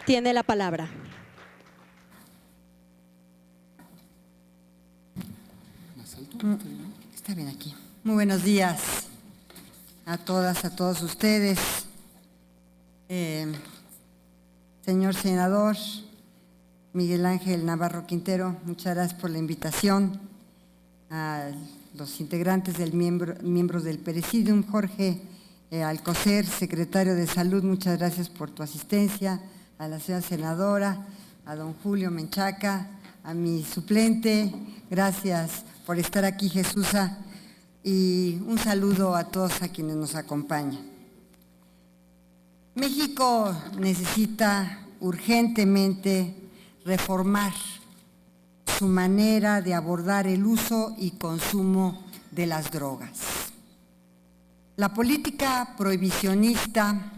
tiene la palabra. Está bien aquí. Muy buenos días a todas, a todos ustedes. Señor senador Miguel Ángel Navarro Quintero, muchas gracias por la invitación. A los integrantes miembros del Presidium, Jorge Alcocer, secretario de Salud, muchas gracias por tu asistencia. A la señora senadora, a don Julio Menchaca, a mi suplente, gracias por estar aquí, Jesusa, y un saludo a todos a quienes nos acompañan. México necesita urgentemente reformar su manera de abordar el uso y consumo de las drogas. La política prohibicionista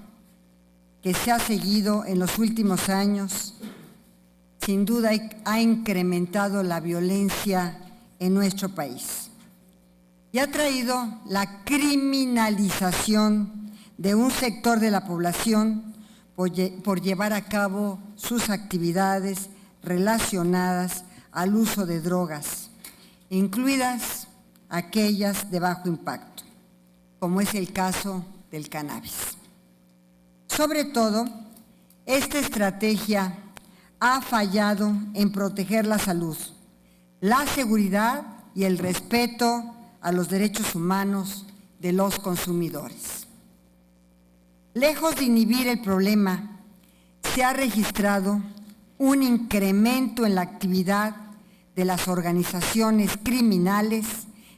que se ha seguido en los últimos años, sin duda ha incrementado la violencia en nuestro país y ha traído la criminalización de un sector de la población por llevar a cabo sus actividades relacionadas al uso de drogas, incluidas aquellas de bajo impacto, como es el caso del cannabis. Sobre todo, esta estrategia ha fallado en proteger la salud, la seguridad y el respeto a los derechos humanos de los consumidores. Lejos de inhibir el problema, se ha registrado un incremento en la actividad de las organizaciones criminales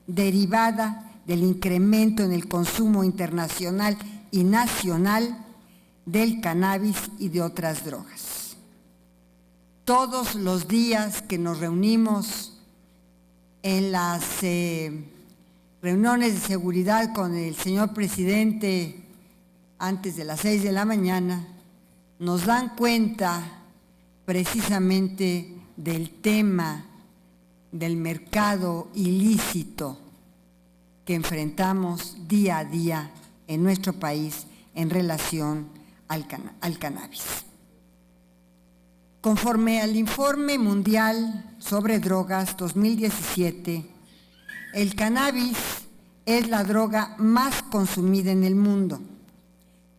derivada del incremento en el consumo internacional y nacional del cannabis y de otras drogas. Todos los días que nos reunimos en las reuniones de seguridad con el señor presidente antes de las 6 de la mañana, nos dan cuenta precisamente del tema del mercado ilícito que enfrentamos día a día en nuestro país en relación al cannabis. Conforme al Informe Mundial sobre Drogas 2017, el cannabis es la droga más consumida en el mundo.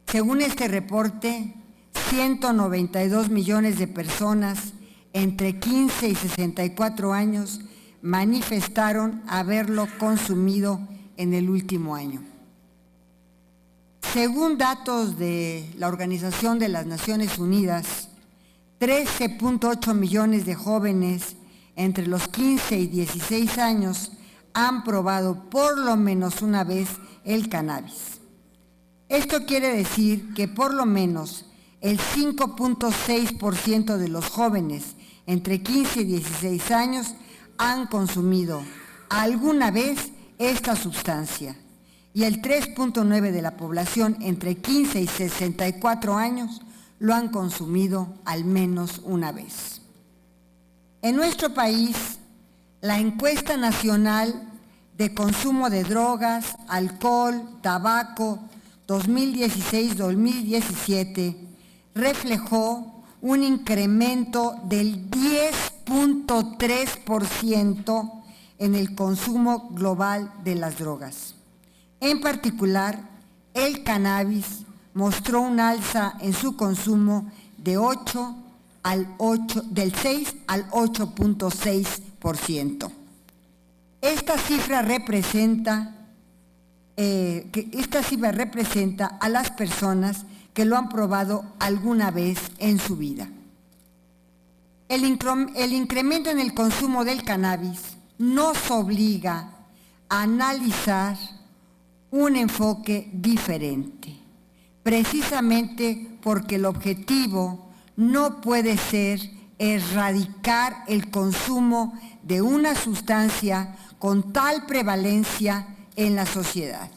Según este reporte, 192 millones de personas entre 15 y 64 años manifestaron haberlo consumido en el último año. Según datos de la Organización de las Naciones Unidas, 13.8 millones de jóvenes entre los 15 y 16 años han probado por lo menos una vez el cannabis. Esto quiere decir que por lo menos el 5.6% de los jóvenes entre 15 y 16 años han consumido alguna vez esta sustancia y el 3.9% de la población entre 15 y 64 años lo han consumido al menos una vez. En nuestro país, la encuesta nacional de consumo de drogas, alcohol, tabaco 2016-2017 reflejó un incremento del 10.3% en el consumo global de las drogas. En particular, el cannabis mostró un alza en su consumo del 6 al 8.6%. Esta cifra representa a las personas que lo han probado alguna vez en su vida. El incremento en el consumo del cannabis nos obliga a analizar un enfoque diferente, precisamente porque el objetivo no puede ser erradicar el consumo de una sustancia con tal prevalencia en la sociedad.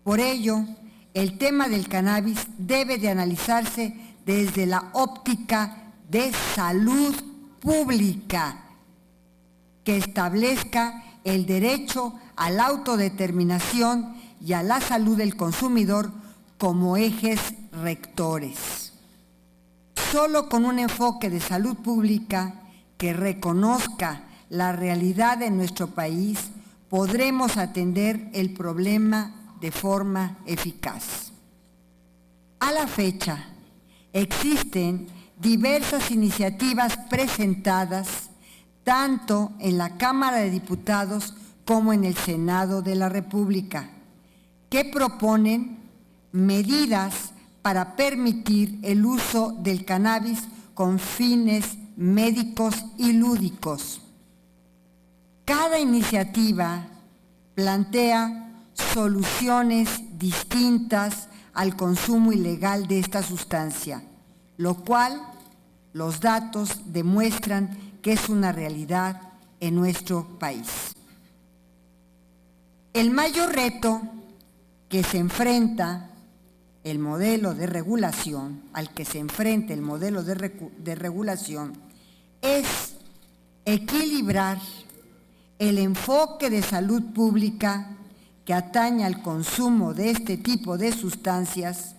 Por ello, el tema del cannabis debe de analizarse desde la óptica de salud pública, que establezca el derecho a la autodeterminación y a la salud del consumidor como ejes rectores. Solo con un enfoque de salud pública que reconozca la realidad de nuestro país podremos atender el problema de forma eficaz. A la fecha, existen diversas iniciativas presentadas tanto en la Cámara de Diputados como en el Senado de la República, que proponen medidas para permitir el uso del cannabis con fines médicos y lúdicos. Cada iniciativa plantea soluciones distintas al consumo ilegal de esta sustancia, lo cual los datos demuestran que es una realidad en nuestro país. El mayor reto que se enfrenta el modelo de regulación, al que se enfrenta el modelo de regulación, es equilibrar el enfoque de salud pública que atañe al consumo de este tipo de sustancias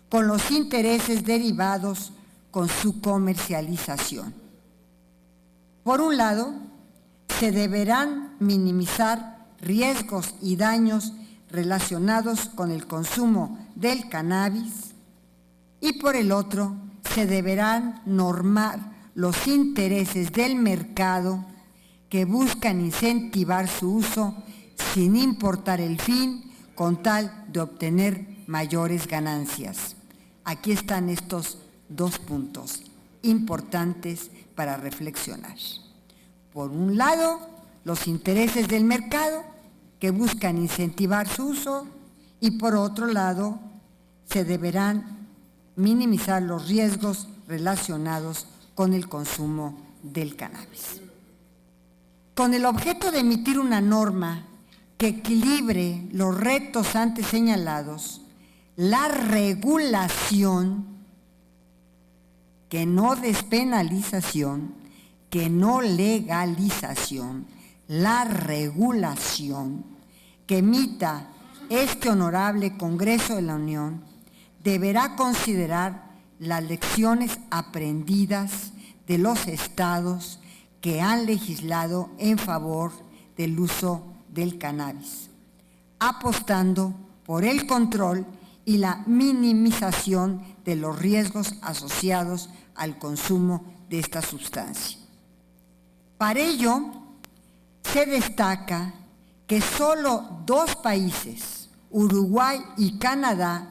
con los intereses derivados con su comercialización. Por un lado, se deberán minimizar riesgos y daños relacionados con el consumo del cannabis y por el otro, se deberán normar los intereses del mercado que buscan incentivar su uso sin importar el fin, con tal de obtener mayores ganancias. Aquí están estos dos puntos importantes para reflexionar. Por un lado, los intereses del mercado que buscan incentivar su uso y por otro lado, se deberán minimizar los riesgos relacionados con el consumo del cannabis. Con el objeto de emitir una norma que equilibre los retos antes señalados, la regulación, que no despenalización, que no legalización, la regulación que emita este honorable Congreso de la Unión deberá considerar las lecciones aprendidas de los estados que han legislado en favor del uso del cannabis, apostando por el control y la minimización de los riesgos asociados al consumo de esta sustancia. Para ello, se destaca que solo 2 países, Uruguay y Canadá,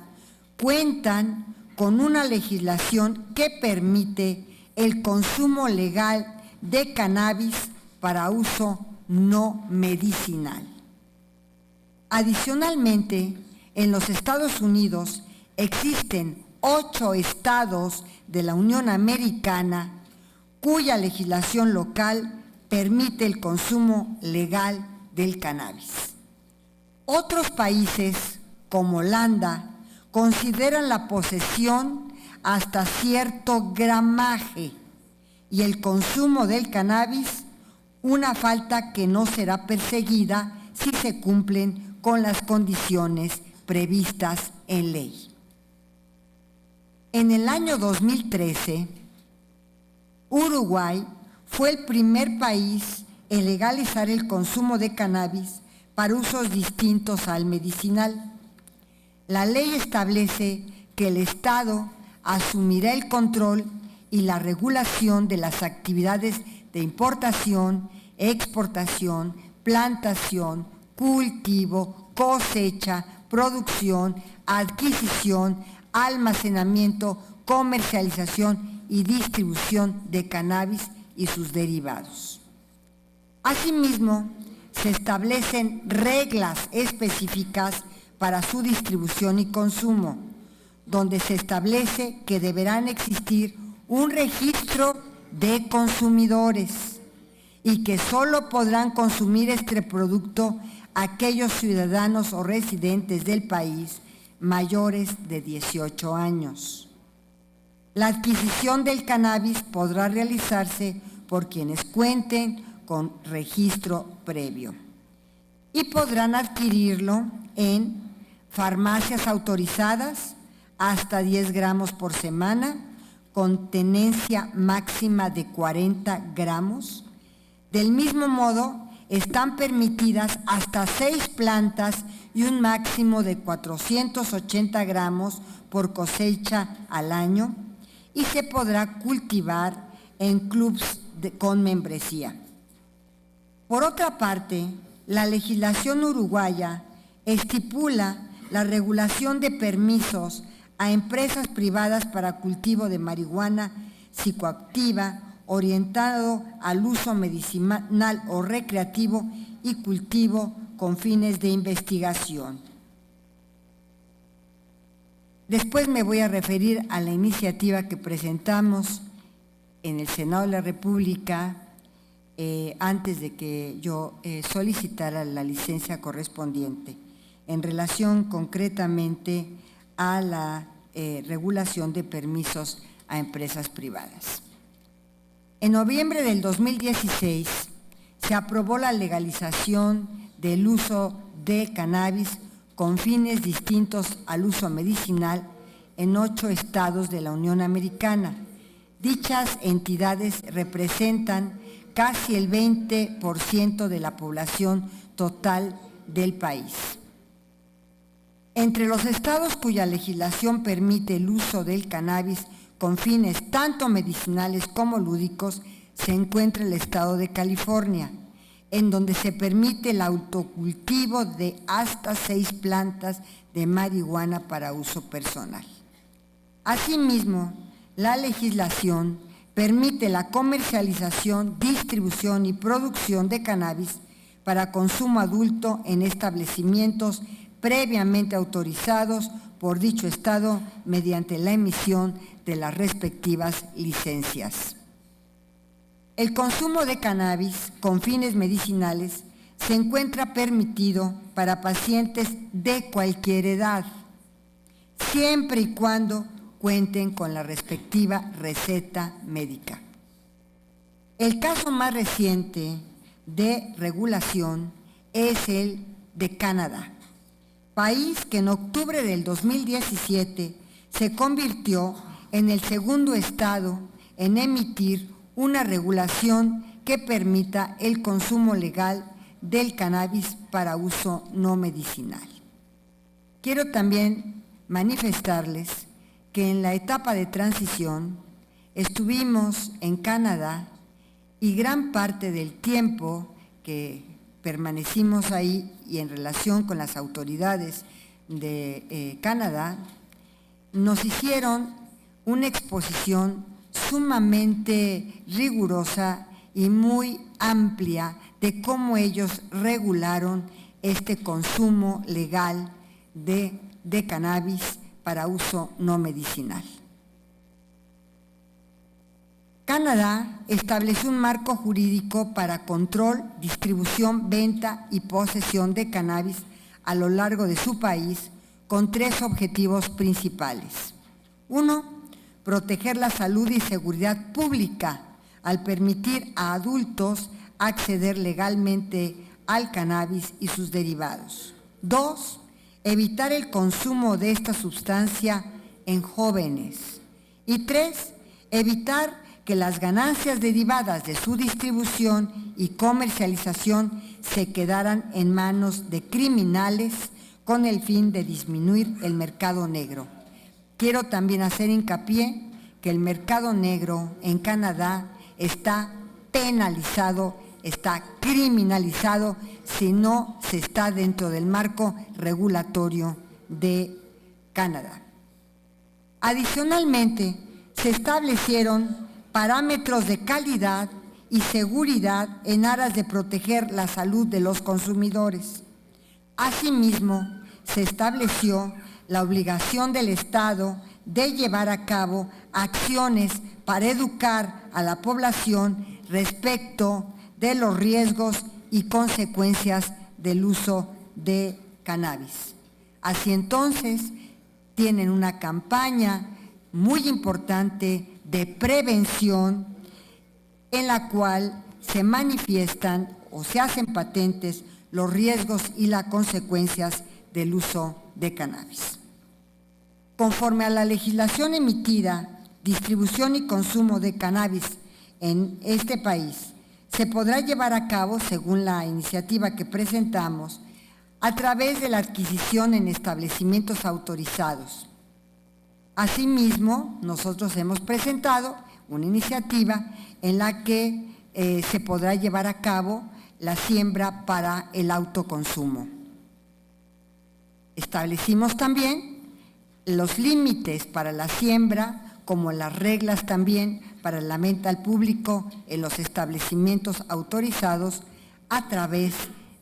cuentan con una legislación que permite el consumo legal de cannabis para uso no medicinal. Adicionalmente, en los Estados Unidos existen 8 estados de la Unión Americana cuya legislación local permite el consumo legal del cannabis. Otros países, como Holanda, consideran la posesión hasta cierto gramaje y el consumo del cannabis una falta que no será perseguida si se cumplen con las condiciones previstas en ley. En el año 2013, Uruguay fue el primer país en legalizar el consumo de cannabis para usos distintos al medicinal. La ley establece que el Estado asumirá el control y la regulación de las actividades de importación, exportación, plantación, cultivo, cosecha, producción, adquisición, almacenamiento, comercialización y distribución de cannabis y sus derivados. Asimismo, se establecen reglas específicas para su distribución y consumo, donde se establece que deberán existir un registro de consumidores y que solo podrán consumir este producto aquellos ciudadanos o residentes del país mayores de 18 años. La adquisición del cannabis podrá realizarse por quienes cuenten con registro previo y podrán adquirirlo en farmacias autorizadas hasta 10 gramos por semana, con tenencia máxima de 40 gramos. Del mismo modo, están permitidas hasta 6 plantas y un máximo de 480 gramos por cosecha al año, y se podrá cultivar en clubs con membresía. Por otra parte, la legislación uruguaya estipula la regulación de permisos a empresas privadas para cultivo de marihuana psicoactiva orientado al uso medicinal o recreativo y cultivo con fines de investigación. Después me voy a referir a la iniciativa que presentamos en el Senado de la República antes de que yo solicitara la licencia correspondiente, en relación concretamente a la regulación de permisos a empresas privadas. En noviembre del 2016 se aprobó la legalización del uso de cannabis con fines distintos al uso medicinal en 8 estados de la Unión Americana. Dichas entidades representan casi el 20% de la población total del país. Entre los estados cuya legislación permite el uso del cannabis con fines tanto medicinales como lúdicos se encuentra el estado de California, en donde se permite el autocultivo de hasta 6 plantas de marihuana para uso personal. Asimismo, la legislación permite la comercialización, distribución y producción de cannabis para consumo adulto en establecimientos previamente autorizados por dicho estado mediante la emisión de las respectivas licencias. El consumo de cannabis con fines medicinales se encuentra permitido para pacientes de cualquier edad, siempre y cuando cuenten con la respectiva receta médica. El caso más reciente de regulación es el de Canadá, país que en octubre del 2017 se convirtió en el segundo estado en emitir una regulación que permita el consumo legal del cannabis para uso no medicinal. Quiero también manifestarles que en la etapa de transición estuvimos en Canadá y gran parte del tiempo que permanecimos ahí y en relación con las autoridades de Canadá, nos hicieron una exposición sumamente rigurosa y muy amplia de cómo ellos regularon este consumo legal de cannabis para uso no medicinal. Canadá estableció un marco jurídico para control, distribución, venta y posesión de cannabis a lo largo de su país con 3 objetivos principales. 1, proteger la salud y seguridad pública al permitir a adultos acceder legalmente al cannabis y sus derivados. 2, evitar el consumo de esta sustancia en jóvenes. Y 3, evitar que las ganancias derivadas de su distribución y comercialización se quedaran en manos de criminales con el fin de disminuir el mercado negro. Quiero también hacer hincapié que el mercado negro en Canadá está penalizado, está criminalizado si no se está dentro del marco regulatorio de Canadá. Adicionalmente, se establecieron parámetros de calidad y seguridad en aras de proteger la salud de los consumidores. Asimismo, se estableció la obligación del Estado de llevar a cabo acciones para educar a la población respecto de los riesgos y consecuencias del uso de cannabis. Así entonces, tienen una campaña muy importante de prevención en la cual se manifiestan o se hacen patentes los riesgos y las consecuencias del uso de cannabis. Conforme a la legislación emitida, distribución y consumo de cannabis en este país se podrá llevar a cabo, según la iniciativa que presentamos, a través de la adquisición en establecimientos autorizados. Asimismo, nosotros hemos presentado una iniciativa en la que se podrá llevar a cabo la siembra para el autoconsumo. Establecimos también los límites para la siembra, como las reglas también para la venta al público en los establecimientos autorizados a través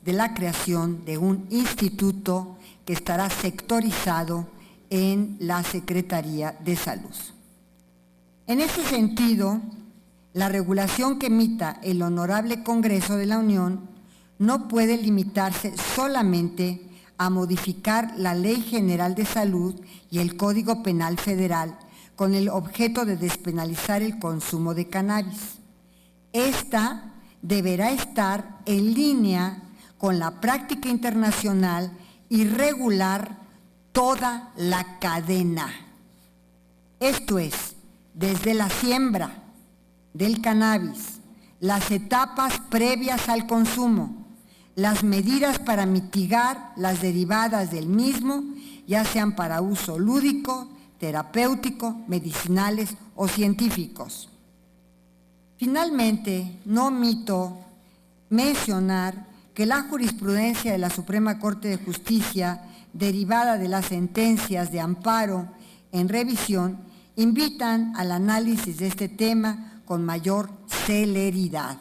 de la creación de un instituto que estará sectorizado en la Secretaría de Salud. En ese sentido, la regulación que emita el Honorable Congreso de la Unión no puede limitarse solamente a modificar la Ley General de Salud y el Código Penal Federal con el objeto de despenalizar el consumo de cannabis. Esta deberá estar en línea con la práctica internacional y regular toda la cadena. Esto es, desde la siembra del cannabis, las etapas previas al consumo, las medidas para mitigar las derivadas del mismo, ya sean para uso lúdico, terapéutico, medicinales o científicos. Finalmente, no omito mencionar que la jurisprudencia de la Suprema Corte de Justicia, derivada de las sentencias de amparo en revisión, invitan al análisis de este tema con mayor celeridad.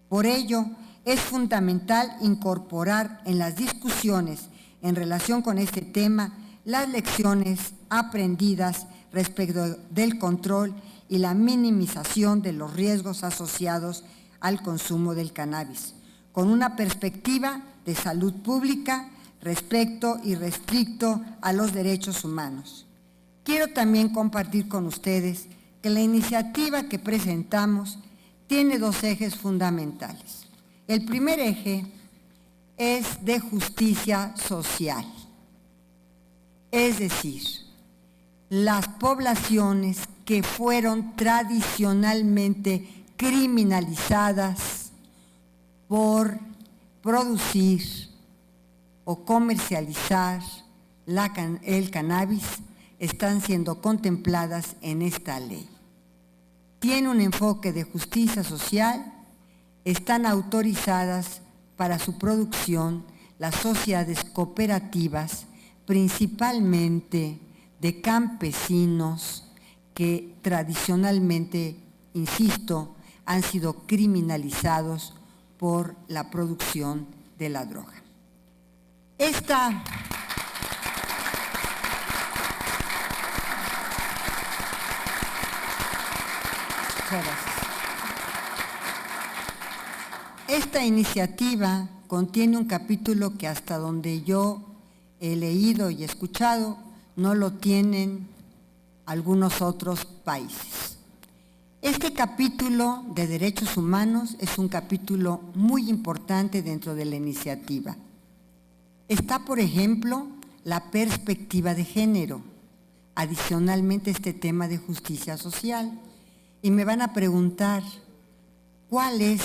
Por ello, es fundamental incorporar en las discusiones en relación con este tema las lecciones aprendidas respecto del control y la minimización de los riesgos asociados al consumo del cannabis, con una perspectiva de salud pública respecto y restricto a los derechos humanos. Quiero también compartir con ustedes que la iniciativa que presentamos tiene dos ejes fundamentales. El primer eje es de justicia social, es decir, las poblaciones que fueron tradicionalmente criminalizadas por producir o comercializar el cannabis están siendo contempladas en esta ley. Tiene un enfoque de justicia social, están autorizadas para su producción las sociedades cooperativas, principalmente de campesinos que tradicionalmente, insisto, han sido criminalizados por la producción de la droga. Esta iniciativa contiene un capítulo que hasta donde yo he leído y escuchado no lo tienen algunos otros países. Este capítulo de derechos humanos es un capítulo muy importante dentro de la iniciativa. Está, por ejemplo, la perspectiva de género, adicionalmente este tema de justicia social. Y me van a preguntar, ¿cuál es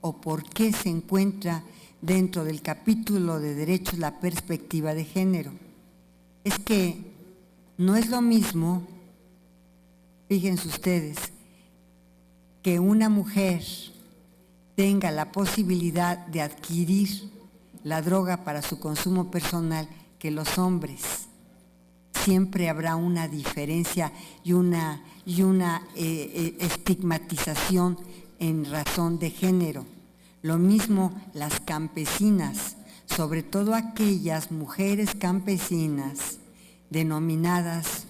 o por qué se encuentra dentro del capítulo de derechos la perspectiva de género? Es que no es lo mismo, fíjense ustedes, que una mujer tenga la posibilidad de adquirir la droga para su consumo personal que los hombres. Siempre habrá una diferencia y una estigmatización en razón de género. Lo mismo las campesinas, sobre todo aquellas mujeres campesinas denominadas,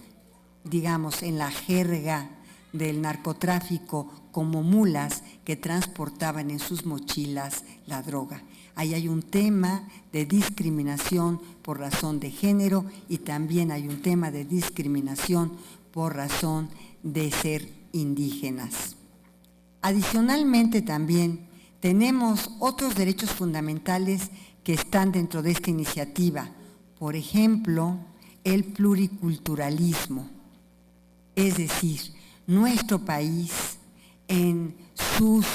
digamos, en la jerga del narcotráfico como mulas que transportaban en sus mochilas la droga. Ahí hay un tema de discriminación por razón de género y también hay un tema de discriminación por razón de ser indígenas. Adicionalmente también tenemos otros derechos fundamentales que están dentro de esta iniciativa. Por ejemplo, el pluriculturalismo. Es decir, nuestro país en sus,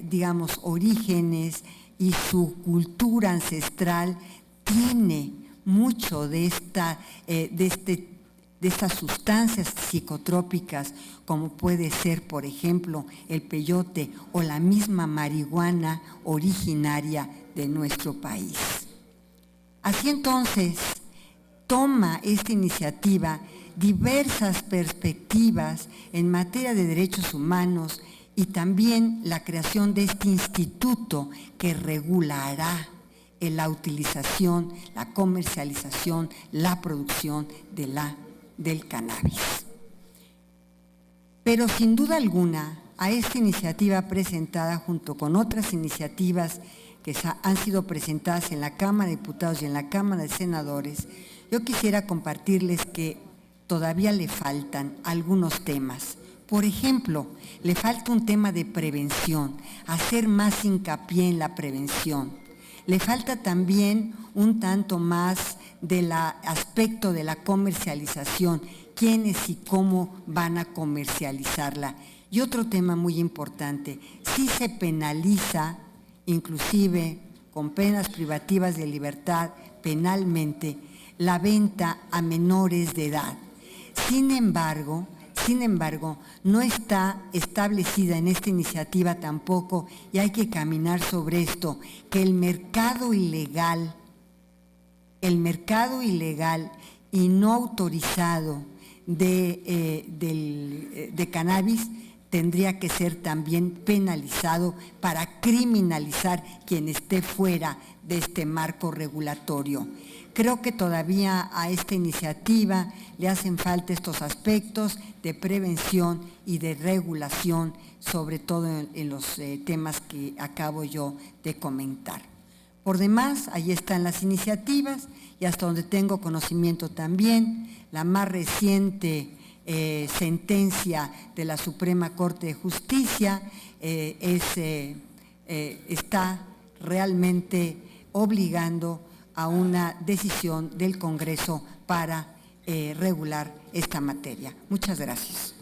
digamos, orígenes y su cultura ancestral tiene mucho de estas sustancias psicotrópicas, como puede ser, por ejemplo, el peyote o la misma marihuana originaria de nuestro país. Así entonces, toma esta iniciativa diversas perspectivas en materia de derechos humanos y también la creación de este instituto que regulará la utilización, la comercialización, la producción del cannabis. Pero sin duda alguna, a esta iniciativa presentada junto con otras iniciativas que han sido presentadas en la Cámara de Diputados y en la Cámara de Senadores, yo quisiera compartirles que todavía le faltan algunos temas. Por ejemplo, le falta un tema de prevención, hacer más hincapié en la prevención. Le falta también un tanto más del aspecto de la comercialización, quiénes y cómo van a comercializarla. Y otro tema muy importante, si se penaliza, inclusive con penas privativas de libertad penalmente, la venta a menores de edad. Sin embargo, no está establecida en esta iniciativa tampoco, y hay que caminar sobre esto, que el mercado ilegal y no autorizado de cannabis tendría que ser también penalizado para criminalizar quien esté fuera de este marco regulatorio. Creo que todavía a esta iniciativa le hacen falta estos aspectos de prevención y de regulación, sobre todo en los temas que acabo yo de comentar. Por demás, ahí están las iniciativas y hasta donde tengo conocimiento también, la más reciente sentencia de la Suprema Corte de Justicia está realmente obligando a una decisión del Congreso para regular esta materia. Muchas gracias.